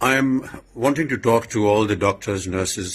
I am wanting to talk to all the doctors, nurses,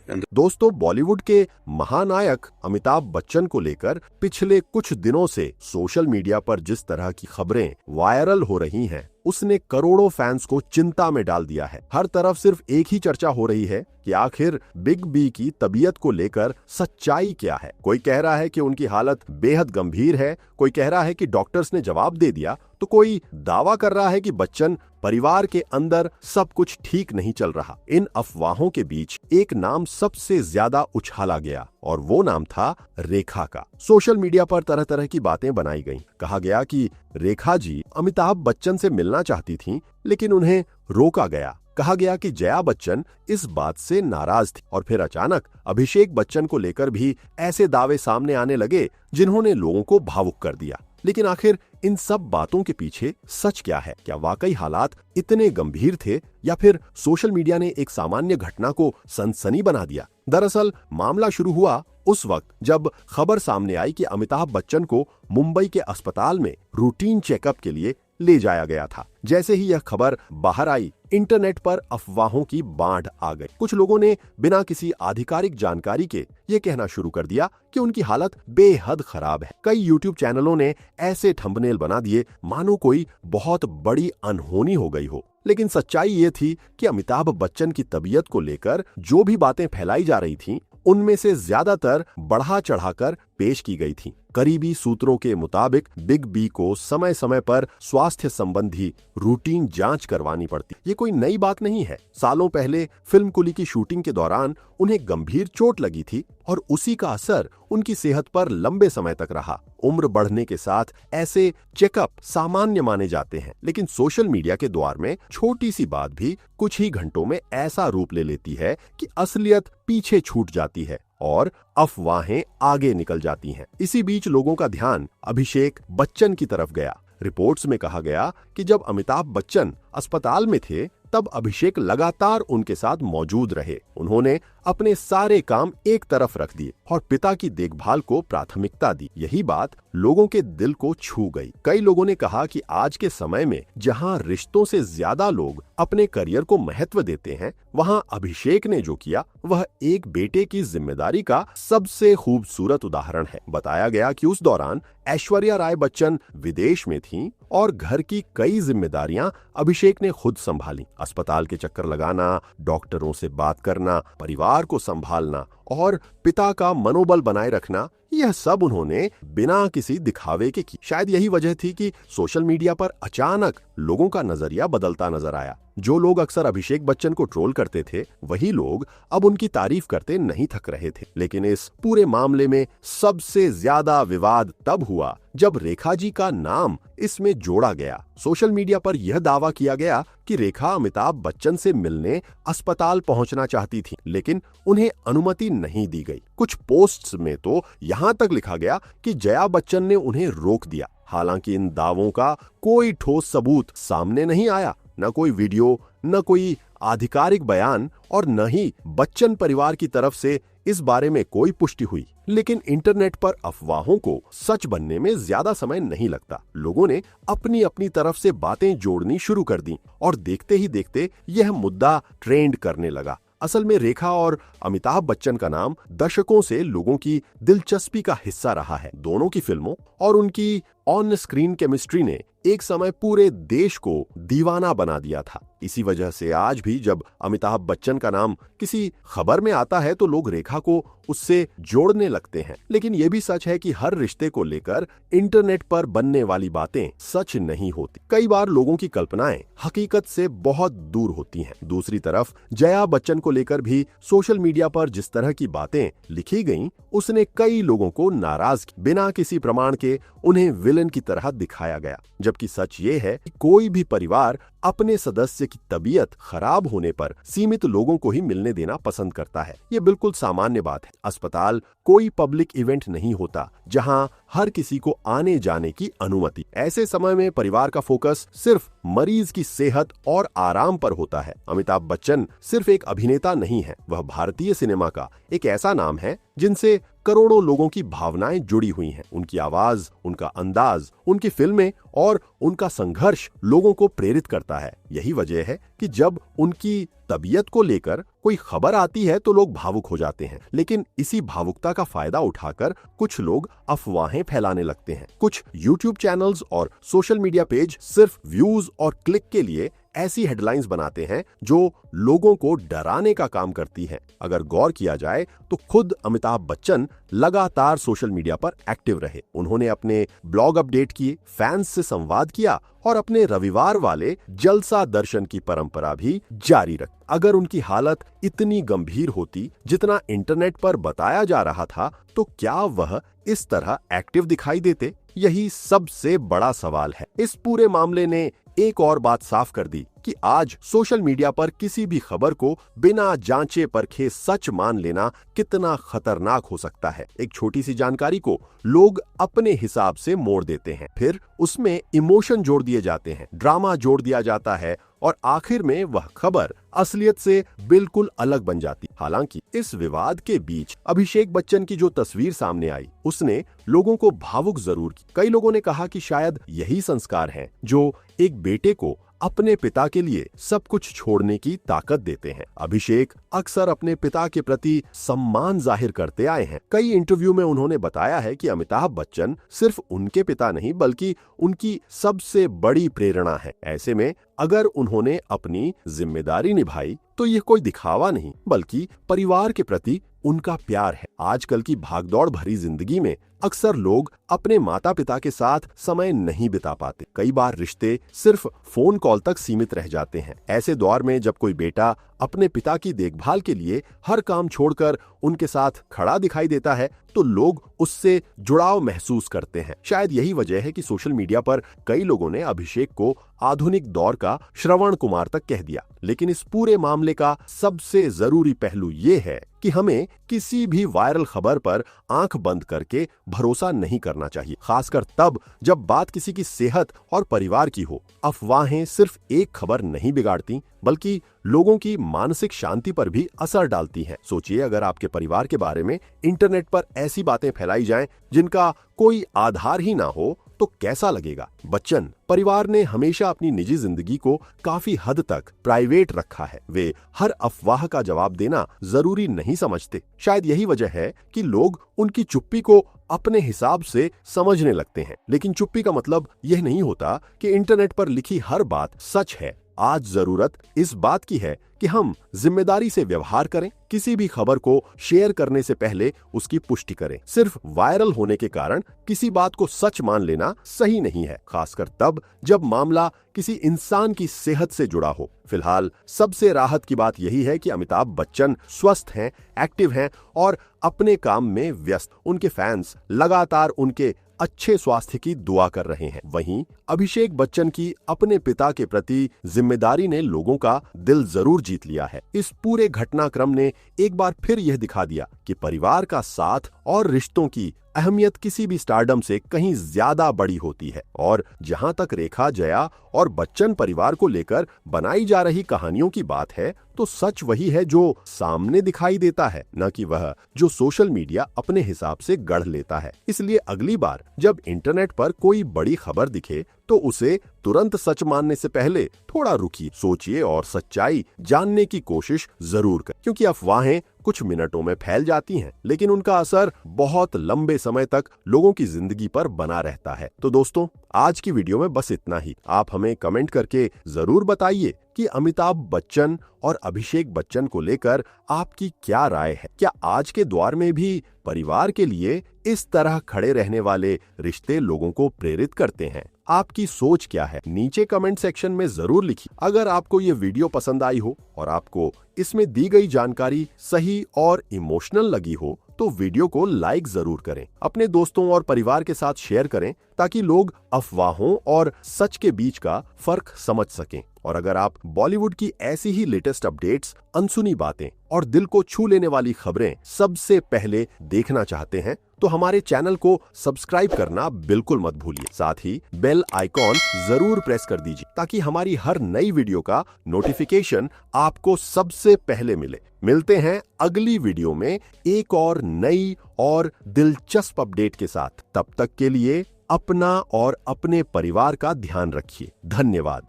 and दोस्तों, बॉलीवुड के महानायक अमिताभ बच्चन को लेकर पिछले कुछ दिनों से सोशल मीडिया पर जिस तरह की खबरें वायरल हो रही हैं, उसने करोड़ों फैंस को चिंता में डाल दिया है। हर तरफ सिर्फ एक ही चर्चा हो रही है कि आखिर बिग बी की तबीयत को लेकर सच्चाई क्या है। कोई कह रहा है कि उनकी हालत बेहद गंभीर है, कोई कह रहा है कि डॉक्टर्स ने जवाब दे दिया, तो कोई दावा कर रहा है कि बच्चन परिवार के अंदर सब कुछ ठीक नहीं चल रहा। इन अफवाहों के बीच एक नाम सबसे ज्यादा उछाला गया और वो नाम था रेखा का। सोशल मीडिया पर तरह तरह की बातें बनाई गईं। कहा गया कि रेखा जी अमिताभ बच्चन से मिलना चाहती थीं, लेकिन उन्हें रोका गया। कहा गया कि जया बच्चन इस बात से नाराज थी और फिर अचानक अभिषेक बच्चन को लेकर भी ऐसे दावे सामने आने लगे जिन्होंने लोगों को भावुक कर दिया। लेकिन आखिर इन सब बातों के पीछे सच क्या है? क्या वाकई हालात इतने गंभीर थे या फिर सोशल मीडिया ने एक सामान्य घटना को सनसनी बना दिया? दरअसल मामला शुरू हुआ उस वक्त जब खबर सामने आई कि अमिताभ बच्चन को मुंबई के अस्पताल में रूटीन चेकअप के लिए ले जाया गया था। जैसे ही यह खबर बाहर आई, इंटरनेट पर अफवाहों की बाढ़ आ गई। कुछ लोगों ने बिना किसी आधिकारिक जानकारी के ये कहना शुरू कर दिया कि उनकी हालत बेहद खराब है। कई यूट्यूब चैनलों ने ऐसे थंबनेल बना दिए मानो कोई बहुत बड़ी अनहोनी हो गई हो। लेकिन सच्चाई ये थी कि अमिताभ बच्चन की तबीयत को लेकर जो भी बातें फैलाई जा रही थीं, उनमें से ज्यादातर बढ़ा चढ़ाकर पेश की गई थीं। करीबी सूत्रों के मुताबिक बिग बी को समय समय पर स्वास्थ्य संबंधी रूटीन जांच करवानी पड़ती। ये कोई नई बात नहीं है। सालों पहले फिल्म कुली की शूटिंग के दौरान उन्हें गंभीर चोट लगी थी और उसी का असर उनकी सेहत पर लंबे समय तक रहा। उम्र बढ़ने के साथ ऐसे चेकअप सामान्य माने जाते हैं, लेकिन सोशल मीडिया के द्वार में छोटी सी बात भी कुछ ही घंटों में ऐसा रूप ले लेती है कि असलियत पीछे छूट जाती है और अफवाहें आगे निकल जाती हैं। इसी बीच लोगों का ध्यान अभिषेक बच्चन की तरफ गया। रिपोर्ट्स में कहा गया कि जब अमिताभ बच्चन अस्पताल में थे, तब अभिषेक लगातार उनके साथ मौजूद रहे। उन्होंने अपने सारे काम एक तरफ रख दिए और पिता की देखभाल को प्राथमिकता दी। यही बात लोगों के दिल को छू गई। कई लोगों ने कहा कि आज के समय में जहां रिश्तों से ज्यादा लोग अपने करियर को महत्व देते हैं, वहां अभिषेक ने जो किया वह एक बेटे की जिम्मेदारी का सबसे खूबसूरत उदाहरण है। बताया गया कि उस दौरान ऐश्वर्या राय बच्चन विदेश में थीं और घर की कई जिम्मेदारियां अभिषेक ने खुद संभाली। अस्पताल के चक्कर लगाना, डॉक्टरों से बात करना, परिवार को संभालना और पिता का मनोबल बनाए रखना, यह सब उन्होंने बिना किसी दिखावे के की। शायद यही वजह थी कि सोशल मीडिया पर अचानक लोगों का नजरिया बदलता नजर आया। जो लोग अक्सर अभिषेक बच्चन को ट्रोल करते थे, वही लोग अब उनकी तारीफ करते नहीं थक रहे थे। लेकिन इस पूरे मामले में सबसे ज्यादा विवाद तब हुआ जब रेखा जी का नाम इसमें जोड़ा गया। सोशल मीडिया पर यह दावा किया गया कि रेखा अमिताभ बच्चन से मिलने अस्पताल पहुंचना चाहती थी, लेकिन उन्हें अनुमति नहीं दी गई। कुछ पोस्ट्स में तो यहां तक लिखा गया कि जया बच्चन ने उन्हें रोक दिया। हालांकि इन दावों का कोई ठोस सबूत सामने नहीं आया, न कोई वीडियो, न कोई आधिकारिक बयान और न ही बच्चन परिवार की तरफ से इस बारे में कोई पुष्टि हुई। लेकिन इंटरनेट पर अफवाहों को सच बनने में ज्यादा समय नहीं लगता। लोगों ने अपनी अपनी तरफ से बातें जोड़नी शुरू कर दी और देखते ही देखते यह मुद्दा ट्रेंड करने लगा। असल में रेखा और अमिताभ बच्चन का नाम दशकों से लोगों की दिलचस्पी का हिस्सा रहा है। दोनों की फिल्मों और उनकी ऑन स्क्रीन केमिस्ट्री ने एक समय पूरे देश को दीवाना बना दिया था। इसी वजह से आज भी जब अमिताभ बच्चन का नाम किसी खबर में आता है तो लोग रेखा को उससे जोड़ने लगते हैं। लेकिन यह भी सच है कि हर रिश्ते को लेकर इंटरनेट पर बनने वाली बातें सच नहीं होती। कई बार लोगों की कल्पनाएं हकीकत से बहुत दूर होती हैं। दूसरी तरफ जया बच्चन को लेकर भी सोशल मीडिया पर जिस तरह की बातें लिखी गईं, उसने कई लोगों को नाराज किया। बिना किसी प्रमाण के उन्हें विलन की तरह दिखाया गया, जबकि सच ये है कि कोई भी परिवार अपने सदस्य की तबीयत खराब होने पर सीमित लोगों को ही मिलने देना पसंद करता है। ये बिल्कुल सामान्य बात है। अस्पताल कोई पब्लिक इवेंट नहीं होता जहां हर किसी को आने जाने की अनुमति। ऐसे समय में परिवार का फोकस सिर्फ मरीज की सेहत और आराम पर होता है। अमिताभ बच्चन सिर्फ एक अभिनेता नहीं है, वह भारतीय सिनेमा का एक ऐसा नाम है जिनसे करोड़ों लोगों की भावनाएं जुड़ी हुई हैं। उनकी आवाज, उनका अंदाज, उनकी फिल्में और उनका संघर्ष लोगों को प्रेरित करता है। यही वजह है कि जब उनकी तबीयत को लेकर कोई खबर आती है तो लोग भावुक हो जाते हैं। लेकिन इसी भावुकता का फायदा उठाकर कुछ लोग अफवाहें फैलाने लगते हैं। कुछ YouTube चैनल्स और सोशल मीडिया पेज सिर्फ व्यूज और क्लिक के लिए ऐसी हेडलाइंस बनाते हैं जो लोगों को डराने का काम करती हैं। अगर गौर किया जाए तो खुद अमिताभ बच्चन लगातार सोशल मीडिया पर एक्टिव रहे। उन्होंने अपने ब्लॉग अपडेट किए, फैंस से संवाद किया और अपने रविवार वाले जलसा दर्शन की परंपरा भी जारी रखी। अगर उनकी हालत इतनी गंभीर होती जितना इंटरनेट पर बताया जा रहा था, तो क्या वह इस तरह एक्टिव दिखाई देते? यही सबसे बड़ा सवाल है। इस पूरे मामले ने एक और बात साफ कर दी कि आज सोशल मीडिया पर किसी भी खबर को बिना जांचे परखे सच मान लेना कितना खतरनाक हो सकता है। एक छोटी सी जानकारी को लोग अपने हिसाब से मोड़ देते हैं, फिर उसमें इमोशन जोड़ दिए जाते हैं, ड्रामा जोड़ दिया जाता है और आखिर में वह खबर असलियत से बिल्कुल अलग बन जाती। हालांकि इस विवाद के बीच अभिषेक बच्चन की जो तस्वीर सामने आई, उसने लोगों को भावुक जरूर की। कई लोगों ने कहा कि शायद यही संस्कार हैं जो एक बेटे को अपने पिता के लिए सब कुछ छोड़ने की ताकत देते हैं। अभिषेक अक्सर अपने पिता के प्रति सम्मान जाहिर करते आए हैं। कई इंटरव्यू में उन्होंने बताया है कि अमिताभ बच्चन सिर्फ उनके पिता नहीं बल्कि उनकी सबसे बड़ी प्रेरणा है। ऐसे में अगर उन्होंने अपनी जिम्मेदारी निभाई तो यह कोई दिखावा नहीं बल्कि परिवार के प्रति उनका प्यार है। आजकल की भागदौड़ भरी जिंदगी में अक्सर लोग अपने माता पिता के साथ समय नहीं बिता पाते। कई बार रिश्ते सिर्फ फोन कॉल तक सीमित रह जाते हैं। ऐसे दौर में जब कोई बेटा अपने पिता की देखभाल के लिए हर काम छोड़कर उनके साथ खड़ा दिखाई देता है तो लोग उससे जुड़ाव महसूस करते हैं। शायद यही वजह है कि सोशल मीडिया पर कई लोगों ने अभिषेक को आधुनिक दौर का श्रवण कुमार तक कह दिया। लेकिन इस पूरे मामले का सबसे जरूरी पहलू ये है कि हमें किसी भी वायरल खबर पर आंख बंद करके भरोसा नहीं करना चाहिए, खासकर तब जब बात किसी की सेहत और परिवार की हो। अफवाहें सिर्फ एक खबर नहीं बिगाड़ती बल्कि लोगों की मानसिक शांति पर भी असर डालती हैं। सोचिए, अगर आपके परिवार के बारे में इंटरनेट पर ऐसी बातें फैलाई जाएं जिनका कोई आधार ही ना हो तो कैसा लगेगा। बच्चन परिवार ने हमेशा अपनी निजी जिंदगी को काफी हद तक प्राइवेट रखा है। वे हर अफवाह का जवाब देना जरूरी नहीं समझते। शायद यही वजह है कि लोग उनकी चुप्पी को अपने हिसाब से समझने लगते हैं। लेकिन चुप्पी का मतलब यह नहीं होता कि इंटरनेट पर लिखी हर बात सच है। आज जरूरत इस बात की है कि हम जिम्मेदारी से व्यवहार करें। किसी भी खबर को शेयर करने से पहले उसकी पुष्टि करें। सिर्फ वायरल होने के कारण किसी बात को सच मान लेना सही नहीं है, खासकर तब जब मामला किसी इंसान की सेहत से जुड़ा हो। फिलहाल सबसे राहत की बात यही है कि अमिताभ बच्चन स्वस्थ हैं, एक्टिव हैं और अपने काम में व्यस्त। उनके फैंस लगातार उनके अच्छे स्वास्थ्य की दुआ कर रहे हैं। वहीं अभिषेक बच्चन की अपने पिता के प्रति जिम्मेदारी ने लोगों का दिल जरूर जीत लिया है। इस पूरे घटनाक्रम ने एक बार फिर यह दिखा दिया कि परिवार का साथ और रिश्तों की अहमियत किसी भी स्टारडम से कहीं ज्यादा बड़ी होती है। और जहां तक रेखा, जया और बच्चन परिवार को लेकर बनाई जा रही कहानियों की बात है, तो सच वही है जो सामने दिखाई देता है, न कि वह जो सोशल मीडिया अपने हिसाब से गढ़ लेता है। इसलिए अगली बार जब इंटरनेट पर कोई बड़ी खबर दिखे तो उसे तुरंत सच मानने से पहले थोड़ा रुकिए, सोचिए और सच्चाई जानने की कोशिश जरूर करें। क्योंकि अफवाहें कुछ मिनटों में फैल जाती हैं, लेकिन उनका असर बहुत लंबे समय तक लोगों की जिंदगी पर बना रहता है। तो दोस्तों, आज की वीडियो में बस इतना ही। आप हमें कमेंट करके जरूर बताइए कि अमिताभ बच्चन और अभिषेक बच्चन को लेकर आपकी क्या राय है। क्या आज के दौर में भी परिवार के लिए इस तरह खड़े रहने वाले रिश्ते लोगों को प्रेरित करते हैं? आपकी सोच क्या है? नीचे कमेंट सेक्शन में जरूर लिखिए। अगर आपको ये वीडियो पसंद आई हो और आपको इसमें दी गई जानकारी सही और इमोशनल लगी हो तो वीडियो को लाइक जरूर करें, अपने दोस्तों और परिवार के साथ शेयर करें ताकि लोग अफवाहों और सच के बीच का फर्क समझ सकें। और अगर आप बॉलीवुड की ऐसी ही लेटेस्ट अपडेट्स, अनसुनी बातें और दिल को छू लेने वाली खबरें सबसे पहले देखना चाहते हैं तो हमारे चैनल को सब्सक्राइब करना बिल्कुल मत भूलिए। साथ ही बेल आइकॉन जरूर प्रेस कर दीजिए ताकि हमारी हर नई वीडियो का नोटिफिकेशन आपको सबसे पहले मिले। मिलते हैं अगली वीडियो में एक और नई और दिलचस्प अपडेट के साथ। तब तक के लिए अपना और अपने परिवार का ध्यान रखिए। धन्यवाद।